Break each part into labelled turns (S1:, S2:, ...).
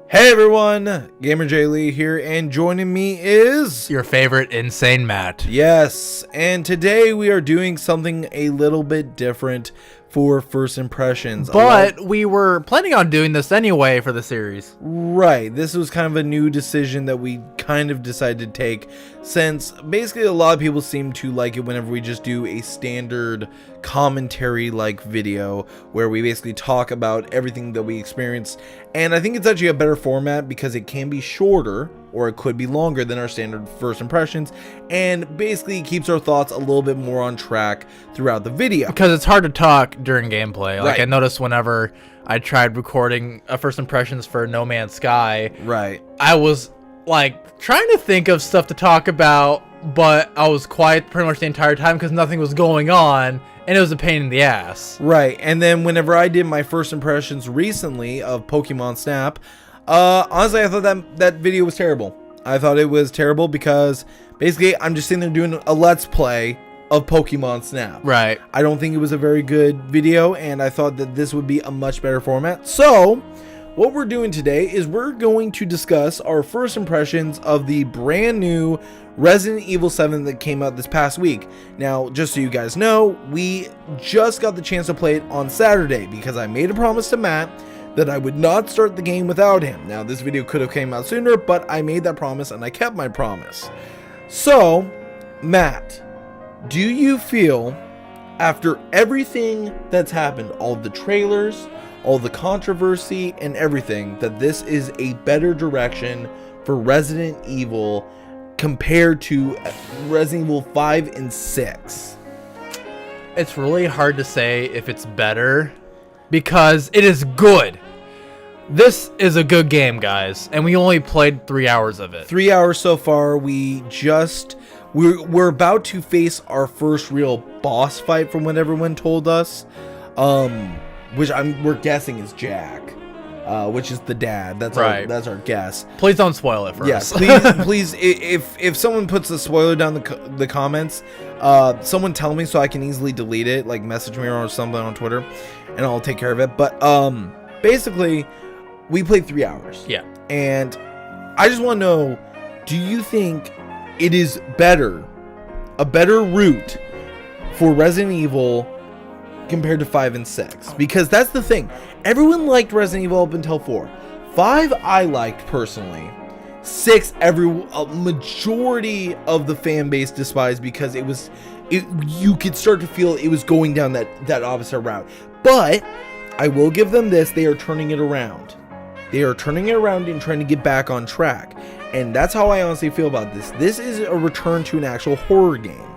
S1: Hey everyone, GamerJlee here, and joining me is...
S2: your favorite Insane Matt.
S1: Yes, and today we are doing something a little bit different for First Impressions.
S2: But we were planning on doing this anyway for the series.
S1: Right, this was kind of a new decision that we kind of decided to take, since basically a lot of people seem to like it whenever we just do a standard commentary-like video where we basically talk about everything that we experience. And I think it's actually a better format because it can be shorter, or it could be longer than our standard First Impressions, and basically keeps our thoughts a little bit more on track throughout the video.
S2: Because it's hard to talk during gameplay. Like,
S1: Right.
S2: I noticed whenever I tried recording First Impressions for No Man's Sky,
S1: Right.
S2: I was, like, trying to think of stuff to talk about, but I was quiet pretty much the entire time because nothing was going on, and it was a pain in the ass.
S1: Right, and then whenever I did my First Impressions recently of Pokemon Snap, honestly, I thought that video was terrible. I thought it was terrible because basically I'm just sitting there doing a Let's Play of Pokemon Snap.
S2: Right.
S1: I don't think it was a very good video, and I thought that this would be a much better format. So, what we're doing today is we're going to discuss our first impressions of the brand new Resident Evil 7 that came out this past week. Now, just so you guys know, we just got the chance to play it on Saturday because I made a promise to Matt that I would not start the game without him. Now, this video could have came out sooner, but I made that promise and I kept my promise. So, Matt, do you feel, after everything that's happened, all the trailers, all the controversy and everything, that this is a better direction for Resident Evil compared to Resident Evil 5 and 6?
S2: It's really hard to say if it's better because it is good. This is a good game, guys, and we only played 3 hours of it.
S1: 3 hours so far. We're about to face our first real boss fight from what everyone told us, which we're guessing is Jack, which is the dad. That's
S2: right.
S1: That's our guess.
S2: Please don't spoil it for
S1: Yes,
S2: us.
S1: please. If someone puts a spoiler down the comments, someone tell me so I can easily delete it. Like message me or something on Twitter, and I'll take care of it. But basically, we played 3 hours.
S2: Yeah.
S1: And I just want to know, do you think it is a better route for Resident Evil compared to 5 and 6? Because that's the thing. Everyone liked Resident Evil up until 4. 5 I liked personally. 6 a majority of the fan base despised because you could start to feel it was going down that opposite route. But I will give them this, they are turning it around. They are turning it around and trying to get back on track. And that's how I honestly feel about this. This is a return to an actual horror game.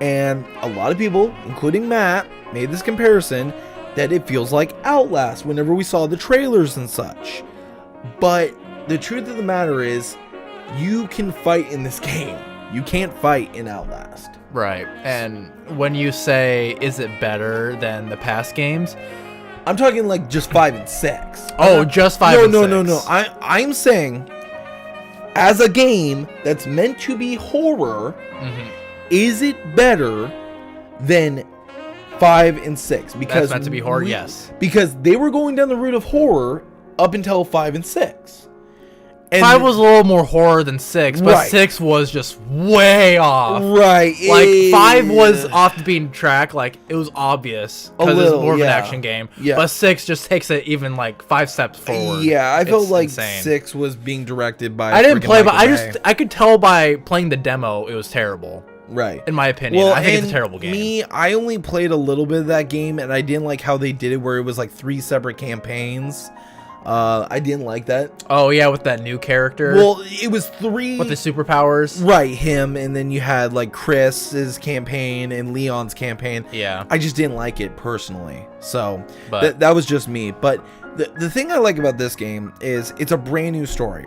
S1: And a lot of people, including Matt, made this comparison that it feels like Outlast whenever we saw the trailers and such. But the truth of the matter is, you can fight in this game. You can't fight in Outlast.
S2: Right. And when you say, is it better than the past games?
S1: I'm talking like just 5 and 6.
S2: Oh, just 5 and 6.
S1: No. I'm saying, as a game that's meant to be horror, is it better than 5 and 6? Because
S2: that's meant to be horror, yes.
S1: Because they were going down the route of horror up until 5 and 6. And
S2: 5 was a little more horror than 6, but
S1: Right.
S2: 6 was just way off.
S1: Right.
S2: Like, 5 was off the beaten track. Like, it was obvious because it's
S1: little,
S2: more of an
S1: yeah.
S2: action game.
S1: Yeah.
S2: But 6 just takes it even, like, 5 steps forward.
S1: Yeah, I felt
S2: It's
S1: like
S2: insane.
S1: 6 was being directed by
S2: I didn't
S1: freaking
S2: play, but
S1: Michael Bay.
S2: I could tell by playing the demo it was terrible.
S1: Right.
S2: In my opinion. I think it's a terrible game.
S1: Me, I only played a little bit of that game, and I didn't like how they did it where it was like 3 separate campaigns. I didn't like that.
S2: Oh, yeah, with that new character.
S1: Well, it was 3...
S2: with the superpowers.
S1: Right, him, and then you had like Chris's campaign and Leon's campaign.
S2: Yeah.
S1: I just didn't like it personally. So,
S2: But-
S1: that was just me. But the thing I like about this game is it's a brand new story.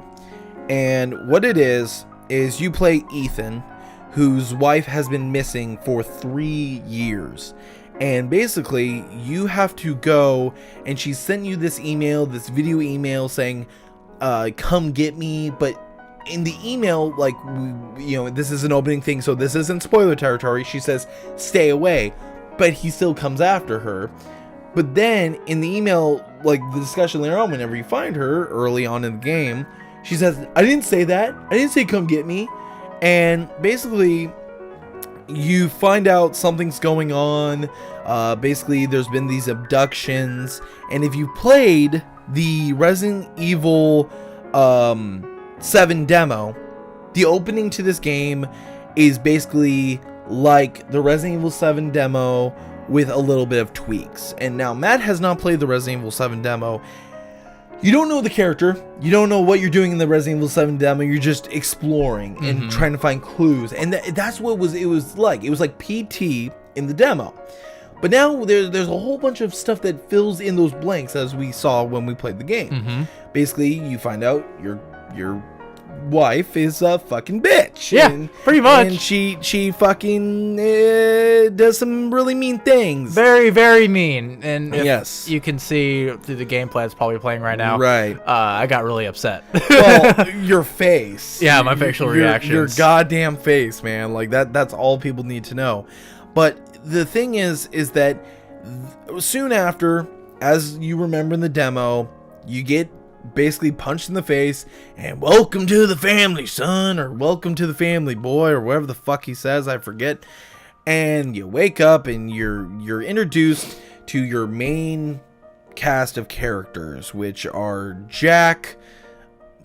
S1: And what it is you play Ethan, whose wife has been missing for 3 years. And basically, you have to go, and she sent you this video email saying, come get me. But in the email, like, this is an opening thing, so this isn't spoiler territory. She says, stay away. But he still comes after her. But then in the email, like the discussion later on, whenever you find her early on in the game, she says, I didn't say that. I didn't say come get me. And basically, you find out something's going on. Basically, there's been these abductions. And if you played the Resident Evil 7 demo, the opening to this game is basically like the Resident Evil 7 demo with a little bit of tweaks. And now Matt has not played the Resident Evil 7 demo. You don't know the character. You don't know what you're doing in the Resident Evil 7 demo. You're just exploring and trying to find clues. And that's what it was like. It was like PT in the demo. But now there's a whole bunch of stuff that fills in those blanks, as we saw when we played the game. Basically, you find out your wife is a fucking bitch.
S2: Yeah, pretty much.
S1: And she fucking does some really mean things.
S2: Very, very mean. And
S1: yes,
S2: you can see through the gameplay it's probably playing right now.
S1: Right.
S2: I got really upset.
S1: Well, your face.
S2: Yeah, my facial reactions.
S1: Your goddamn face, man. Like that's all people need to know. But the thing is that soon after, as you remember in the demo, you get basically punched in the face and welcome to the family, son, or welcome to the family, boy, or whatever the fuck he says, I forget. And you wake up and you're introduced to your main cast of characters, which are Jack,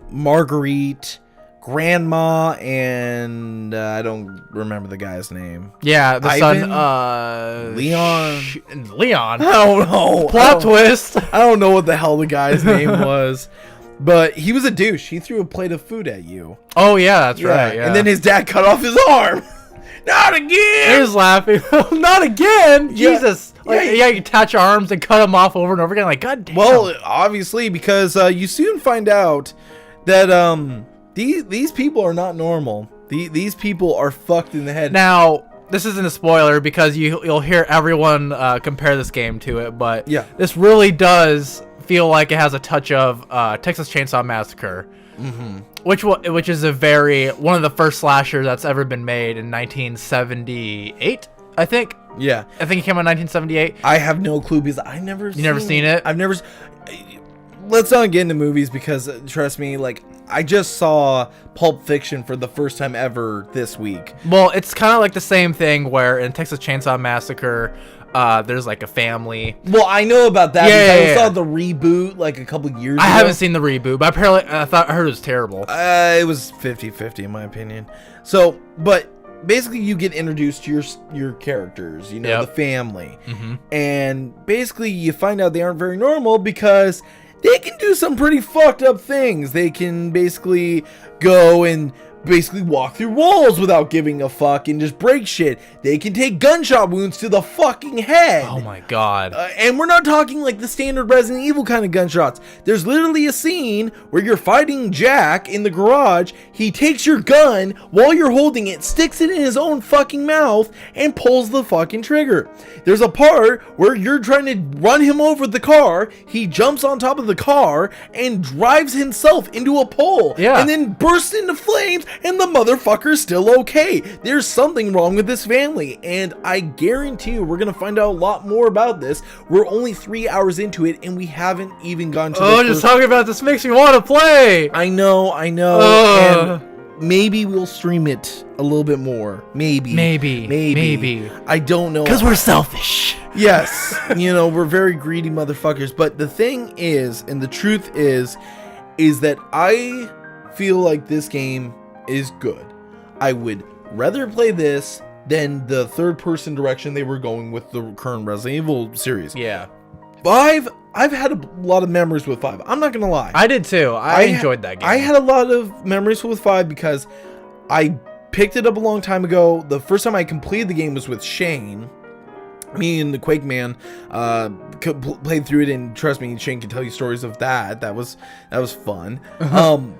S1: Marguerite, Grandma, and I don't remember the guy's name.
S2: Yeah, the
S1: Ivan?
S2: son,
S1: Leon. I don't know.
S2: Plot twist.
S1: I don't know what the hell the guy's name was, but he was a douche. He threw a plate of food at you.
S2: Oh yeah, that's right. Yeah.
S1: And then his dad cut off his arm. Not again.
S2: He was laughing. Not again.
S1: Yeah.
S2: Jesus. Like, yeah, you attach your arms and cut them off over and over again. Like, god damn.
S1: Well, obviously, because you soon find out that these people are not normal. These people are fucked in the head.
S2: Now, this isn't a spoiler because you'll hear everyone compare this game to it, but
S1: yeah,
S2: this really does feel like it has a touch of Texas Chainsaw Massacre, which is one of the first slashers that's ever been made in 1978, I think.
S1: Yeah,
S2: I think it came out in 1978.
S1: I have no clue because
S2: never seen it.
S1: I've never. Let's not get into movies because trust me, like I just saw Pulp Fiction for the first time ever this week.
S2: Well, it's kind of like the same thing where in Texas Chainsaw Massacre, there's like a family.
S1: Well, I know about that.
S2: Yeah,
S1: I saw the reboot like a couple years ago.
S2: I haven't seen the reboot, but apparently I heard it was terrible.
S1: It was 50-50 in my opinion. So, but basically you get introduced to your characters, you know, the family. And basically you find out they aren't very normal because they can do some pretty fucked up things. They can basically go and basically walk through walls without giving a fuck and just break shit. They can take gunshot wounds to the fucking head.
S2: Oh my god.
S1: And we're not talking like the standard Resident Evil kind of gunshots. There's literally a scene where you're fighting Jack in the garage. He takes your gun while you're holding it, sticks it in his own fucking mouth, and pulls the fucking trigger. There's a part where you're trying to run him over the car. He jumps on top of the car and drives himself into a pole.
S2: Yeah.
S1: And then bursts into flames, and the motherfucker's still okay. There's something wrong with this family, and I guarantee you we're gonna find out a lot more about this. We're only 3 hours into it, and we haven't even gone to the
S2: just talking about this makes me want to play.
S1: I know. And maybe we'll stream it a little bit more. Maybe. I don't know.
S2: Because we're selfish.
S1: Yes. You know, we're very greedy motherfuckers. But the thing is, and the truth is that I feel like this game is good. I would rather play this than the third-person direction they were going with the current Resident Evil series.
S2: Yeah.
S1: 5, I've had a lot of memories with 5. I'm not gonna lie.
S2: I did too. I enjoyed that game.
S1: I had a lot of memories with 5 because I picked it up a long time ago. The first time I completed the game was with Shane. Me and the Quake Man played through it, and trust me, Shane can tell you stories of that. That was fun.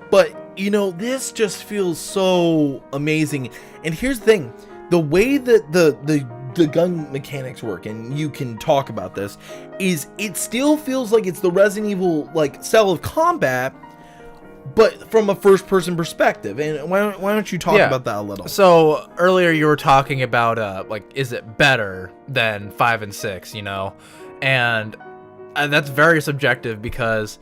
S1: But you know, this just feels so amazing. And here's the thing: the way that the gun mechanics work, and you can talk about this, is it still feels like it's the Resident Evil like style of combat, but from a first-person perspective. And why don't you talk about that a little?
S2: So earlier you were talking about like, is it better than 5 and 6? You know, And that's very subjective because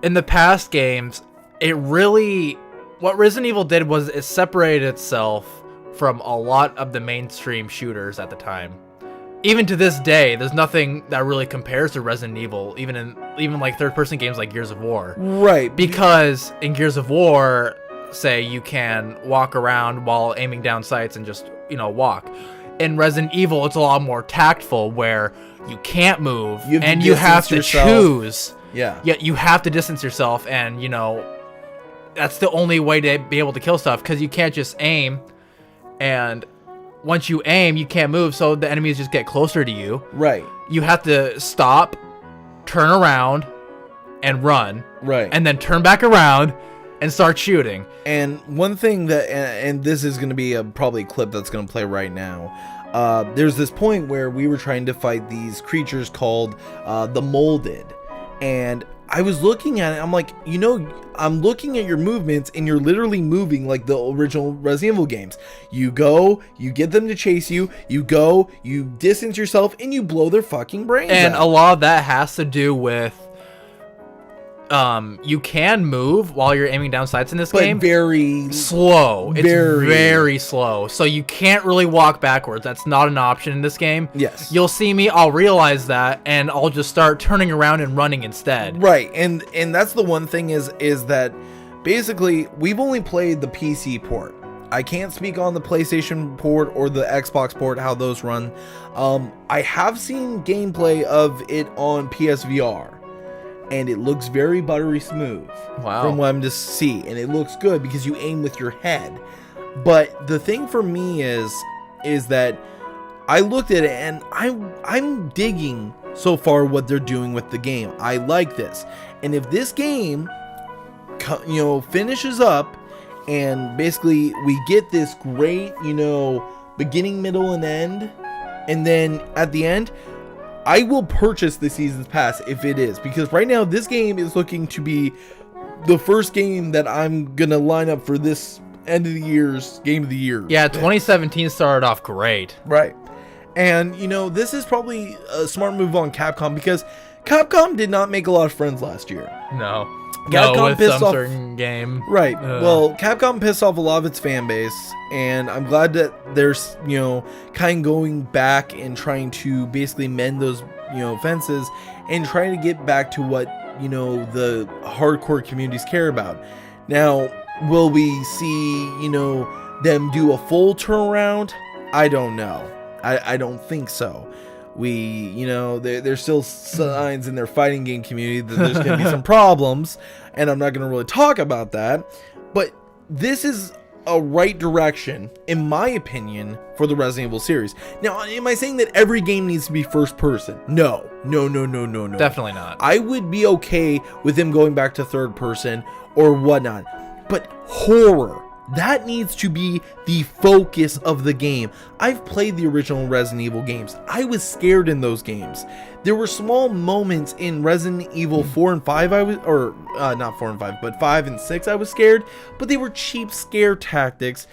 S2: in the past games, what Resident Evil did was it separated itself from a lot of the mainstream shooters at the time. Even to this day, there's nothing that really compares to Resident Evil, even like third-person games like Gears of War.
S1: Right.
S2: Because in Gears of War, say you can walk around while aiming down sights and just, walk. In Resident Evil, it's a lot more tactful where you can't move and you have to choose.
S1: Yeah.
S2: You have to distance yourself, and that's the only way to be able to kill stuff, because you can't just aim, and once you aim, you can't move, so the enemies just get closer to you.
S1: Right.
S2: You have to stop, turn around, and run.
S1: Right.
S2: And then turn back around and start shooting.
S1: And one thing that, and this is going to be probably a clip that's going to play right now. There's this point where we were trying to fight these creatures called the Molded. And I was looking at it, I'm like, I'm looking at your movements, and you're literally moving like the original Resident Evil games. You go, you get them to chase you, you go, you distance yourself, and you blow their fucking brains
S2: And
S1: out.
S2: a lot of that has to do with you can move while you're aiming down sights in this game.
S1: Very
S2: slow. It's very slow. So you can't really walk backwards. That's not an option in this game.
S1: Yes.
S2: You'll see me, I'll realize that, and I'll just start turning around and running instead.
S1: Right. And that's the one thing is that basically we've only played the PC port. I can't speak on the PlayStation port or the Xbox port, how those run. I have seen gameplay of it on PSVR. And it looks very buttery smooth.
S2: Wow.
S1: From what I'm just see, and it looks good because you aim with your head. But the thing for me is that I looked at it and I'm digging so far what they're doing with the game. I like this, and if this game, finishes up, and basically we get this great, beginning, middle, and end, and then at the end, I will purchase the Season's Pass if it is, because right now this game is looking to be the first game that I'm gonna line up for this end of the year's game of the year.
S2: Yeah, 2017 started off great.
S1: Right. And this is probably a smart move on Capcom, because Capcom did not make a lot of friends last year.
S2: No.
S1: Capcom
S2: with
S1: pissed
S2: some
S1: off
S2: certain game.
S1: Right. Well, Capcom pissed off a lot of its fan base, and I'm glad that there's, kind of going back and trying to basically mend those, fences and trying to get back to what, the hardcore communities care about. Now, will we see, them do a full turnaround? I don't know. I don't think so. There's still signs in their fighting game community that there's going to be some problems, and I'm not going to really talk about that, but this is a right direction, in my opinion, for the Resident Evil series. Now, am I saying that every game needs to be first person? No.
S2: Definitely not.
S1: I would be okay with them going back to third person or whatnot, but horror, that needs to be the focus of the game. I've played the original Resident Evil games. I was scared in those games. There were small moments in Resident Evil 4 and 5 not 4 and 5, but 5 and 6 I was scared, but they were cheap scare tactics,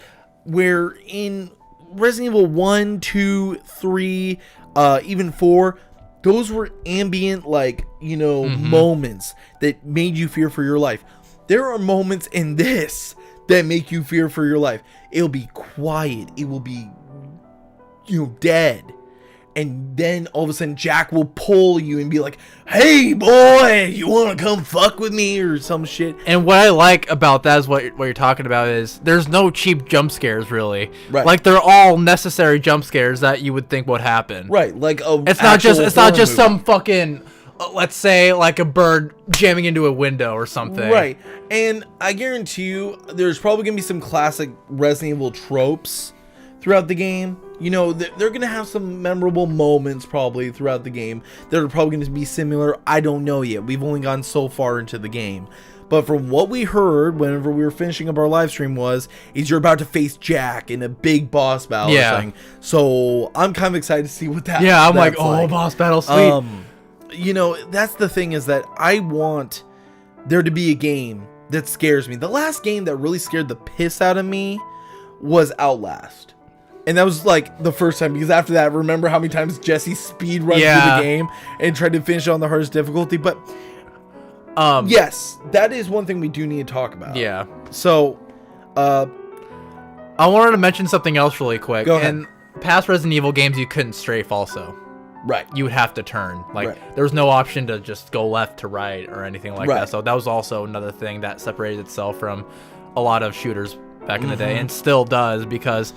S1: where in Resident Evil 1, 2, 3, even 4, those were ambient, moments that made you fear for your life. There are moments in this that make you fear for your life. It'll be quiet. It will be, dead. And then all of a sudden Jack will pull you and be like, "Hey boy, you want to come fuck with me?" or some shit.
S2: And what I like about that is what you're talking about is there's no cheap jump scares, really.
S1: Right.
S2: Like, they're all necessary jump scares that you would think would happen.
S1: Right. Like
S2: it's not just some fucking let's say like a bird jamming into a window or something.
S1: Right. And I guarantee you there's probably going to be some classic Resident Evil tropes throughout the game. They're going to have some memorable moments probably throughout the game that are probably going to be similar. I don't know yet. We've only gone so far into the game. But from what we heard whenever we were finishing up our live stream is you're about to face Jack in a big boss battle or something. So I'm kind of excited to see what that
S2: Yeah, I'm like, boss battle, sweet.
S1: That's the thing, is that I want there to be a game that scares me. The last game that really scared the piss out of me was Outlast. And that was like the first time, because after that, remember how many times Jesse speed run through the game and tried to finish it on the hardest difficulty? But yes, that is one thing we do need to talk about.
S2: Yeah.
S1: So,
S2: I wanted to mention something else really quick.
S1: Go ahead.
S2: In past Resident Evil games, you couldn't strafe also.
S1: Right.
S2: You would have to turn. Like, there was no option to just go left to right or anything like that. So that was also another thing that separated itself from a lot of shooters back in the day, and still does, because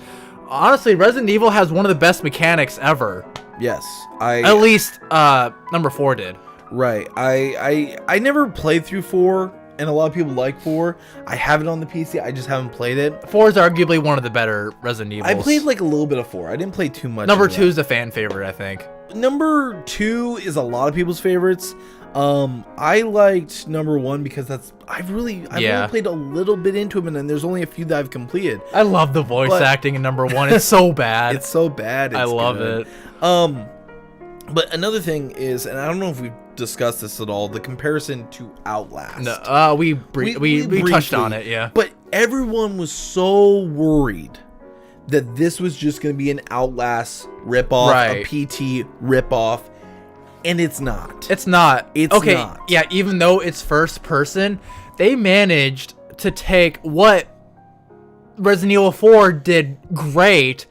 S2: honestly, Resident Evil has one of the best mechanics ever.
S1: Yes.
S2: At least number 4 did.
S1: Right. I never played through 4, and a lot of people like 4. I have it on the PC. I just haven't played it.
S2: 4 is arguably one of the better Resident Evils.
S1: I played like a little bit of 4. I didn't play too much.
S2: Number 2 is a fan favorite, I think.
S1: Number 2 is a lot of people's favorites. I liked number 1 because I've only played a little bit into them, and then there's only a few that I've completed.
S2: I love the voice acting in number 1. It's so bad.
S1: It's so bad.
S2: I love it.
S1: But another thing is, and I don't know if we've discussed this at all, the comparison to Outlast.
S2: No, we touched on it, yeah.
S1: But everyone was so worried that this was just going to be an Outlast ripoff, a PT ripoff, and it's not.
S2: It's not.
S1: It's
S2: okay,
S1: not.
S2: Yeah, even though it's first person, they managed to take what Resident Evil 4 did great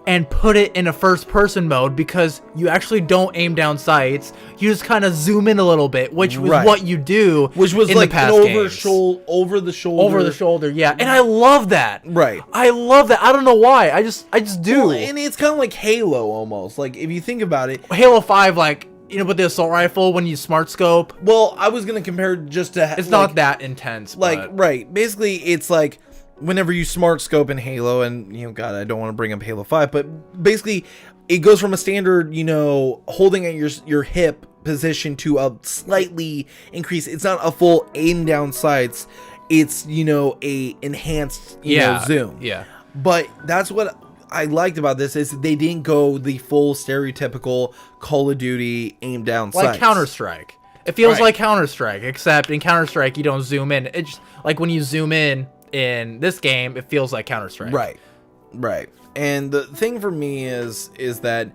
S2: and put it in a first person mode, because you actually don't aim down sights. You just kind of zoom in a little bit, which was what you do.
S1: Which was
S2: in
S1: like
S2: the past
S1: an
S2: games.
S1: over the shoulder,
S2: yeah. And I love that.
S1: Right.
S2: I love that. I don't know why. I just do.
S1: Well, and it's kind of like Halo almost. Like, if you think about it,
S2: Halo 5, like, you know, with the assault rifle, when you smart scope.
S1: Well, I was gonna compare it just to
S2: it's not that intense.
S1: Like, right. Basically, it's like whenever you smart scope in Halo, and God, I don't want to bring up Halo 5, but basically it goes from a standard, holding at your hip position to a slightly increase. It's not a full aim down sights. It's, a enhanced, zoom.
S2: Yeah.
S1: But that's what I liked about this, is they didn't go the full stereotypical Call of Duty aim down sights.
S2: Like Counter-Strike. It feels like Counter-Strike, except in Counter-Strike you don't zoom in. It's just, like when you zoom in this game, it feels like Counter-Strike.
S1: Right. And the thing for me is that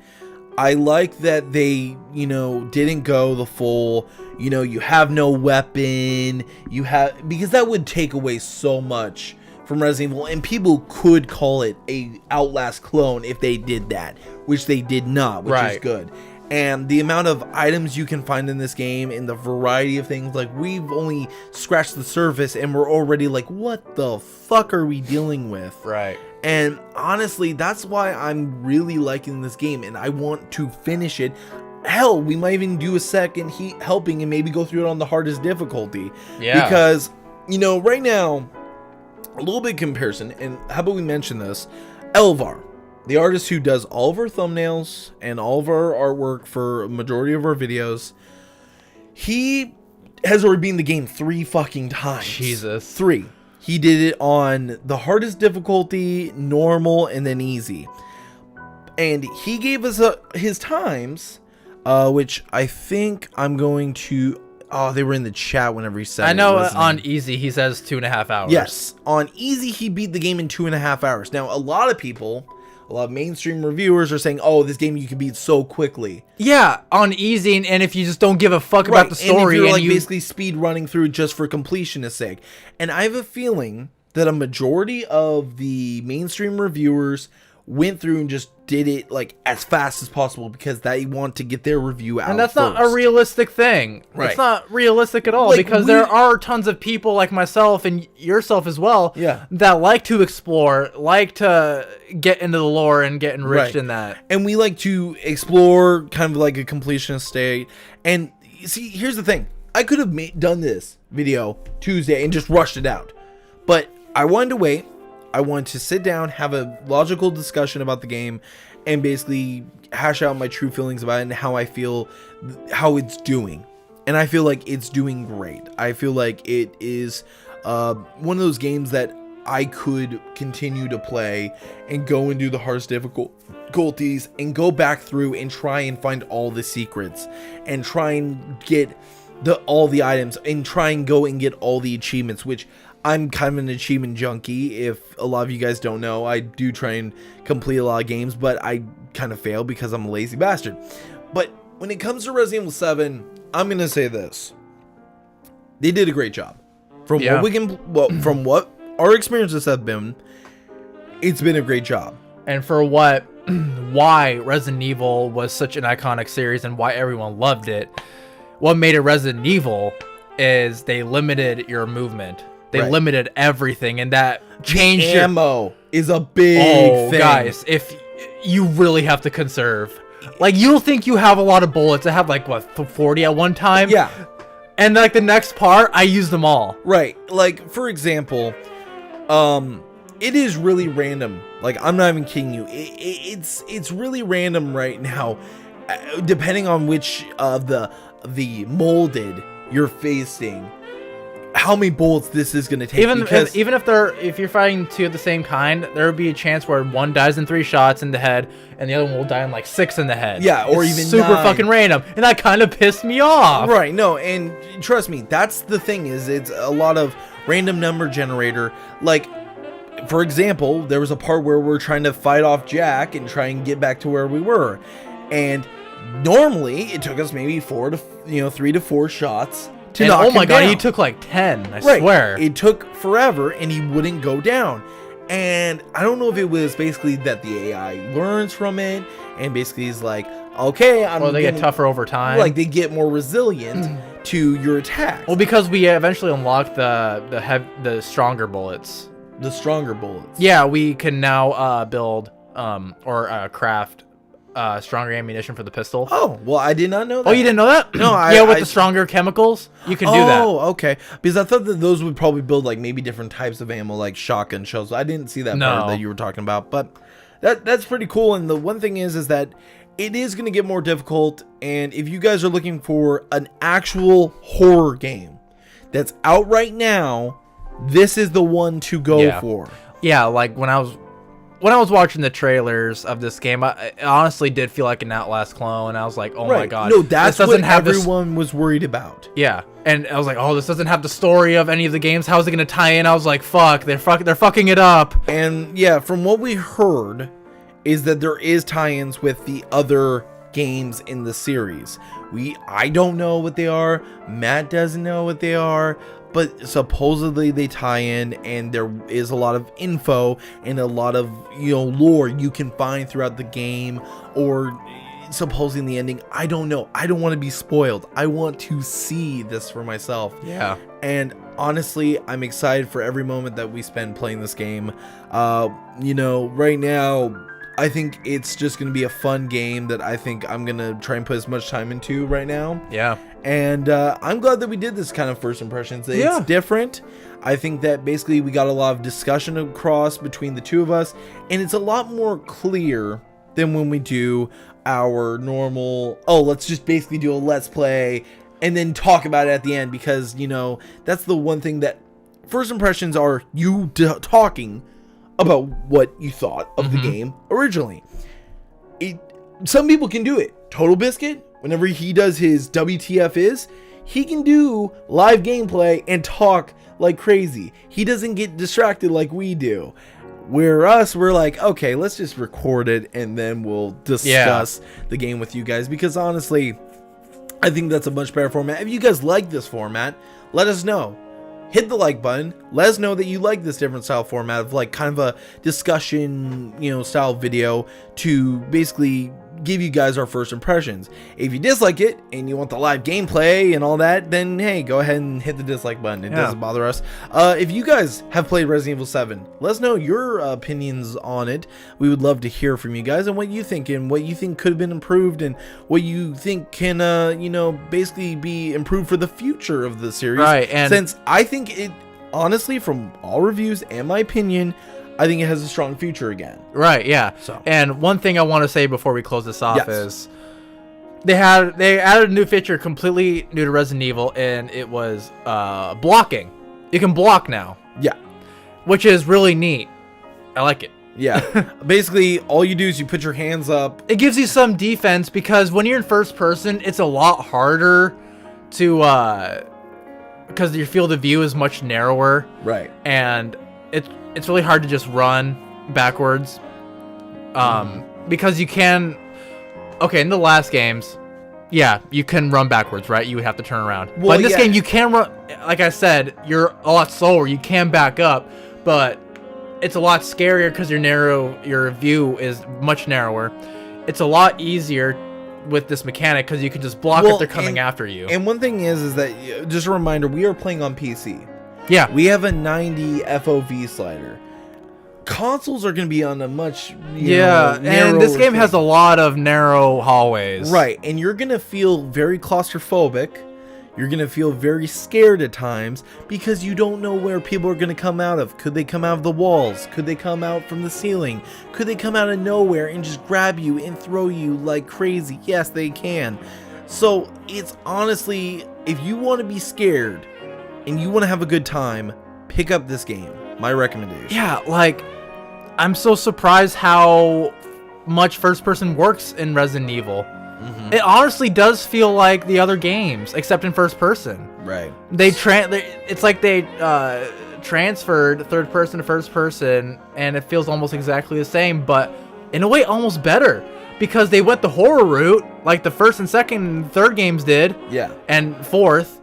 S1: I like that they, didn't go the full, you have no weapon, because that would take away so much from Resident Evil, and people could call it a Outlast clone if they did that, which they did not, which is good. And the amount of items you can find in this game and the variety of things, like, we've only scratched the surface and we're already like, what the fuck are we dealing with?
S2: Right.
S1: And honestly, that's why I'm really liking this game, and I want to finish it. Hell, we might even do a second helping and maybe go through it on the hardest difficulty. Yeah. Because, right now, a little bit of comparison, and how about we mention this? Elvar, the artist who does all of our thumbnails and all of our artwork for a majority of our videos, he has already beaten the game 3 fucking times.
S2: Jesus.
S1: 3. He did it on the hardest difficulty, normal, and then easy. And he gave us his times, which I think I'm going to... Oh, they were in the chat whenever he said
S2: I know on easy he says 2.5 hours.
S1: Yes, on easy he beat the game in 2.5 hours. Now, a lot of mainstream reviewers are saying, oh, this game you can beat so quickly.
S2: Yeah, on easy, and if you just don't give a fuck about the story.
S1: And if you're basically speed running through just for completionist sake. And I have a feeling that a majority of the mainstream reviewers went through and just did it like as fast as possible because they want to get their review out.
S2: And that's not a realistic thing.
S1: Right.
S2: It's not realistic at all, because there are tons of people like myself and yourself as well that like to explore, like to get into the lore and get enriched in that.
S1: And we like to explore kind of like a completionist state. And see, here's the thing. I could have done this video Tuesday and just rushed it out. But I wanted to wait. I want to sit down, have a logical discussion about the game, and basically hash out my true feelings about it and how I feel, how it's doing. And I feel like it's doing great. I feel like it is one of those games that I could continue to play and go and do the hardest difficulties and go back through and try and find all the secrets and try and get all the items and try and go and get all the achievements, which I'm kind of an achievement junkie. If a lot of you guys don't know, I do try and complete a lot of games, but I kind of fail because I'm a lazy bastard. But when it comes to Resident Evil 7, I'm going to say this. They did a great job. From from what our experiences have been, it's been a great job.
S2: And for why Resident Evil was such an iconic series and why everyone loved it, what made it Resident Evil is they limited your movement. They limited everything, and that changed
S1: the ammo is a big thing.
S2: Guys, if you really have to conserve. Like, you'll think you have a lot of bullets. I have, like, what, 40 at one time?
S1: Yeah.
S2: And, like, the next part, I use them all.
S1: Right. Like, for example, it is really random. Like, I'm not even kidding you. It's really random right now, depending on which of the molded you're facing, how many bullets this is going to take.
S2: Even if you're fighting two of the same kind, there would be a chance where one dies in 3 shots in the head and the other one will die in like 6 in the head.
S1: Yeah, or
S2: it's
S1: even
S2: super
S1: 9.
S2: fucking random, and that kind of pissed me off.
S1: Right. No, and trust me, that's the thing, is it's a lot of random number generator. Like, for example, there was a part where we're trying to fight off Jack and try and get back to where we were, and normally it took us maybe 3 to 4 shots to knock him down. Oh my god,
S2: he took like 10, I swear.
S1: It took forever and he wouldn't go down. And I don't know if it was basically that the AI learns from it and basically is like, okay,
S2: they get tougher over time.
S1: Like, they get more resilient to your attacks.
S2: Well, because we eventually unlocked the stronger bullets.
S1: The stronger bullets.
S2: Yeah, we can now build or craft stronger ammunition for the pistol.
S1: Oh, well, I did not know that.
S2: Oh, you didn't know that?
S1: No,
S2: with the stronger chemicals, you can do that.
S1: Oh, okay. Because I thought that those would probably build like maybe different types of ammo, like shotgun shells. I didn't see that part that you were talking about, but that's pretty cool. And the one thing is that it is going to get more difficult. And if you guys are looking for an actual horror game that's out right now, this is the one to go for.
S2: Yeah, like when I was watching the trailers of this game, I honestly did feel like an Outlast clone. I was like, oh my god.
S1: No, that's what everyone was worried about.
S2: Yeah, and I was like, oh, this doesn't have the story of any of the games. How is it going to tie in? I was like, fuck, they're fucking it up.
S1: And yeah, from what we heard is that there is tie-ins with the other games in the series. I don't know what they are. Matt doesn't know what they are. But supposedly they tie in, and there is a lot of info and a lot of lore you can find throughout the game, or supposing the ending. I don't know. I don't want to be spoiled. I want to see this for myself.
S2: Yeah.
S1: And honestly, I'm excited for every moment that we spend playing this game. Right now, I think it's just going to be a fun game that I think I'm going to try and put as much time into right now.
S2: Yeah.
S1: And I'm glad that we did this kind of first impressions. It's different. I think that basically we got a lot of discussion across between the two of us, and it's a lot more clear than when we do our normal, let's just basically do a let's play and then talk about it at the end, because, that's the one thing that first impressions are, you talking about what you thought of the game originally. Some people can do it. Total Biscuit, whenever he does his WTF he can do live gameplay and talk like crazy. He doesn't get distracted like we do. We're like, okay, let's just record it and then we'll discuss the game with you guys, because honestly, I think that's a much better format. If you guys like this format, let us know. Hit the like button. Let us know that you like this different style format of like kind of a discussion, style video to basically give you guys our first impressions. If you dislike it and you want the live gameplay and all that, then hey, go ahead and hit the dislike button. It doesn't bother us. If you guys have played Resident Evil 7, let us know your opinions on it. We would love to hear from you guys and what you think and what you think could have been improved and what you think can, basically be improved for the future of the series.
S2: Right, and
S1: since I think it, honestly, from all reviews and my opinion, I think it has a strong future again.
S2: Right, yeah.
S1: So.
S2: And one thing I want to say before we close this off is they added a new feature completely new to Resident Evil, and it was blocking. You can block now.
S1: Yeah.
S2: Which is really neat. I like it.
S1: Yeah. Basically, all you do is you put your hands up.
S2: It gives you some defense, because when you're in first person, it's a lot harder to because your field of view is much narrower,
S1: Right.
S2: and it's really hard to just run backwards, because you can. Okay, in the last games, yeah, you can run backwards, right? You would have to turn around.
S1: Well,
S2: but in this
S1: yeah.
S2: game, you can run. Like I said, you're a lot slower. You can back up, but it's a lot scarier because your view is much narrower. It's a lot easier with this mechanic because you can just block if they're coming after you.
S1: And one thing is that, just a reminder, we are playing on PC.
S2: Yeah.
S1: We have a 90 FOV slider. Consoles are going to be on a much
S2: and this game has a lot of narrow hallways.
S1: Right, and you're going to feel very claustrophobic. You're going to feel very scared at times because you don't know where people are going to come out of. Could they come out of the walls? Could they come out from the ceiling? Could they come out of nowhere and just grab you and throw you like crazy? Yes, they can. So it's honestly, if you want to be scared and you want to have a good time, pick up this game. My recommendation.
S2: Yeah, like, I'm so surprised how much first person works in Resident Evil. It honestly does feel like the other games, except in first person.
S1: Right.
S2: It's like they transferred third person to first person, and it feels almost exactly the same, but in a way almost better, because they went the horror route, like the first and second and third games did.
S1: Yeah.
S2: And fourth.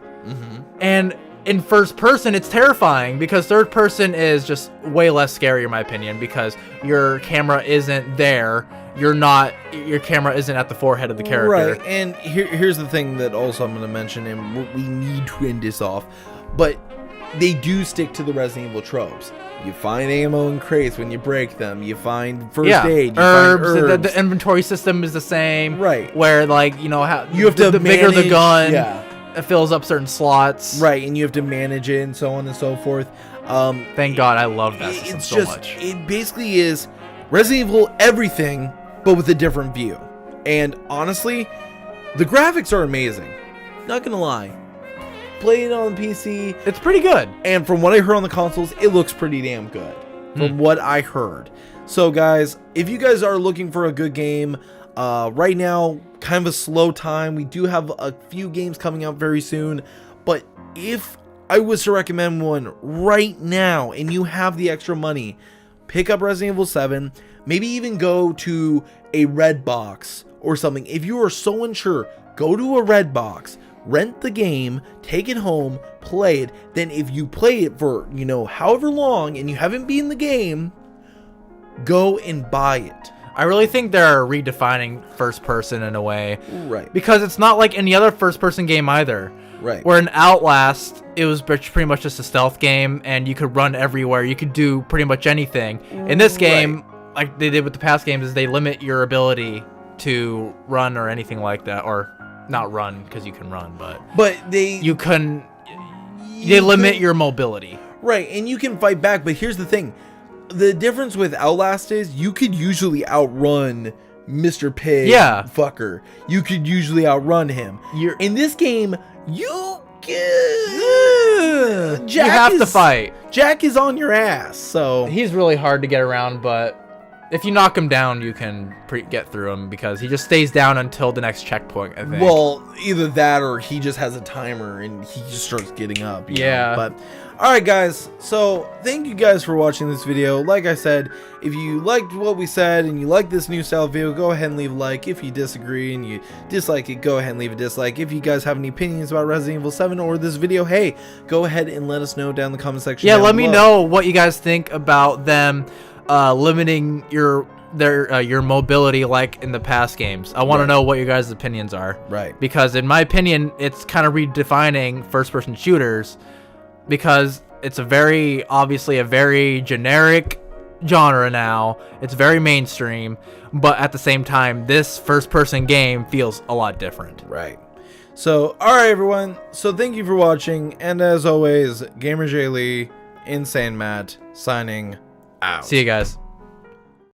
S2: And in first person, it's terrifying because third person is just way less scary, in my opinion, because your camera isn't there. Your camera isn't at the forehead of the character.
S1: Right, and here's the thing that also I'm going to mention, and we need to end this off, but they do stick to the Resident Evil tropes. You find ammo in crates when you break them. You find first aid. You
S2: herbs.
S1: Find herbs.
S2: The inventory system is the same.
S1: Right.
S2: Where, like, you know, how
S1: you have to
S2: the bigger the gun,
S1: yeah.
S2: it fills up certain slots.
S1: Right, and you have to manage it and so on and so forth.
S2: Thank God, I love that system so much.
S1: It basically is Resident Evil everything, but with a different view. And honestly, the graphics are amazing. Not gonna lie. Play it on PC.
S2: It's pretty good.
S1: And from what I heard on the consoles, it looks pretty damn good. From what I heard. So guys, if you guys are looking for a good game, right now, kind of a slow time. We do have a few games coming out very soon. But if I was to recommend one right now and you have the extra money, pick up Resident Evil 7. Maybe even go to a Redbox or something. If you are so unsure, go to a Redbox, rent the game, take it home, play it. Then if you play it for, you know, however long and you haven't beaten the game, go and buy it.
S2: I really think they're redefining first person in a way.
S1: Right.
S2: Because it's not like any other first person game either.
S1: Right.
S2: Where in Outlast, it was pretty much just a stealth game and you could run everywhere. You could do pretty much anything. In this game, like they did with the past games, is they limit your ability to run or anything like that, or not run because you can run, but they limit your mobility.
S1: Right, and you can fight back, but here's the thing: the difference with Outlast is you could usually outrun Mr. Pig.
S2: Yeah,
S1: fucker. You could usually outrun him. In this game, you
S2: have to fight.
S1: Jack is on your ass, so
S2: he's really hard to get around, but if you knock him down, you can get through him because he just stays down until the next checkpoint, I think.
S1: Well, either that or he just has a timer and he just starts getting up. You know? But, alright guys, so thank you guys for watching this video. Like I said, if you liked what we said and you like this new style video, go ahead and leave a like. If you disagree and you dislike it, go ahead and leave a dislike. If you guys have any opinions about Resident Evil 7 or this video, hey, go ahead and let us know down in the comment section.
S2: Yeah, let me know what you guys think about them limiting your mobility like in the past games. I want to know what your guys' opinions are. Right. Because in my opinion, it's kind of redefining first-person shooters because it's obviously a very generic genre now. It's very mainstream, but at the same time, this first-person game feels a lot different.
S1: Right. So, alright everyone. So thank you for watching, and as always, GamerJlee Insane Matt signing out.
S2: See you guys.